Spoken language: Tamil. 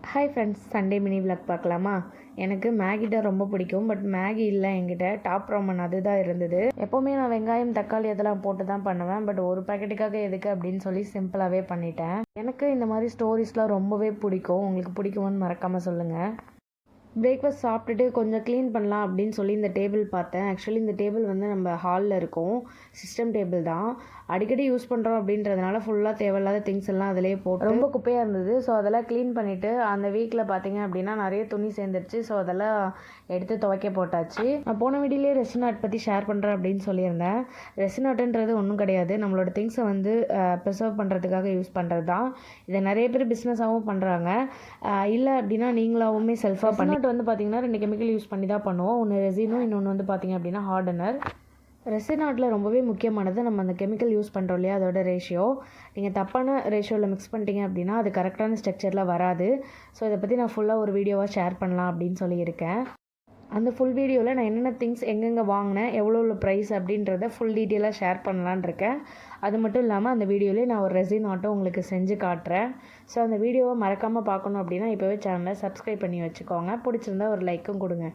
Hi friends, Sunday mini vlog பார்க்கலாமா? எனக்கு மேகிட்ட ரொம்ப பிடிக்கும். பட் மேகி இல்லை என்கிட்ட. டாப் ராமன் அதுதான் இருந்தது. எப்போவுமே நான் வெங்காயம் தக்காளி அதெல்லாம் போட்டு தான் பண்ணுவேன். பட் ஒரு பேக்கெட்டுக்காக எதுக்கு அப்படின்னு சொல்லி சிம்பிளாகவே பண்ணிட்டேன். எனக்கு இந்த மாதிரி ஸ்டோரிஸ்லாம் ரொம்பவே பிடிக்கும். உங்களுக்கு பிடிக்குமான்னு மறக்காமல் சொல்லுங்கள். பிரேக்ஃபாஸ்ட் சாப்பிட்டுட்டு கொஞ்சம் க்ளீன் பண்ணலாம் அப்படின்னு சொல்லி இந்த டேபிள் பார்த்தேன். ஆக்சுவலி இந்த டேபிள் வந்து நம்ம ஹாலில் இருக்கும். சிஸ்டம் டேபிள் தான். அடிக்கடி யூஸ் பண்ணுறோம் அப்படின்றதுனால ஃபுல்லாக தேவையில்லாத திங்ஸ் எல்லாம் அதிலே போட்டு ரொம்ப குப்பையாக இருந்தது. ஸோ அதெல்லாம் க்ளீன் பண்ணிவிட்டு அந்த வீக்கில் பார்த்தீங்க அப்படின்னா நிறைய துணி சேர்ந்துருச்சு. ஸோ அதெல்லாம் எடுத்து துவைக்க போட்டாச்சு. நான் போன வீடியோலேயே ரெசின் ஆர்ட் பற்றி ஷேர் பண்ணுறேன் அப்படின்னு சொல்லியிருந்தேன். ரெசின் ஆர்ட்ன்றது ஒன்றும் கிடையாது. நம்மளோட திங்ஸை வந்து ப்ரிசர்வ் பண்ணுறதுக்காக யூஸ் பண்ணுறது தான். இதை நிறைய பேர் பிஸ்னஸாகவும் பண்ணுறாங்க. இல்லை அப்படின்னா நீங்களாகவுமே செல்ஃபாக பண்ணி வந்து பார்த்திங்கன்னா 2 கெமிக்கல் யூஸ் பண்ணி தான் பண்ணுவோம். ஒன்று ரெசினும், இன்னொன்று வந்து பார்த்திங்க அப்படின்னா ஹார்டனர். ரெசின் ஆர்ட்டில் ரொம்பவே முக்கியமானது நம்ம அந்த கெமிக்கல் யூஸ் பண்ணுறோம் இல்லையா, அதோட ரேஷியோ. நீங்கள் தப்பான ரேஷியோவில் மிக்ஸ் பண்ணிட்டீங்க அப்படின்னா அது கரெக்டான ஸ்ட்ரக்சரில் வராது. ஸோ இதை பற்றி நான் ஃபுல்லாக ஒரு வீடியோவாக ஷேர் பண்ணலாம் அப்படின்னு சொல்லியிருக்கேன். அந்த ஃபுல் வீடியோவில் நான் என்னென்ன திங்ஸ் எங்கெங்கே வாங்கினேன், எவ்வளோ ப்ரைஸ் அப்படின்றத ஃபுல் டீட்டெயிலாக ஷேர் பண்ணலான் இருக்கேன். அது மட்டும் இல்லாமல் அந்த வீடியோவிலே நான் ஒரு ரெசின் ஆர்ட்டும் உங்களுக்கு செஞ்சு காட்டுறேன். ஸோ அந்த வீடியோவை மறக்காமல் பார்க்கணும் அப்படின்னா இப்போவே சேனலை சப்ஸ்கிரைப் பண்ணி வச்சுக்கோங்க. பிடிச்சிருந்தா ஒரு லைக்கும் கொடுங்க.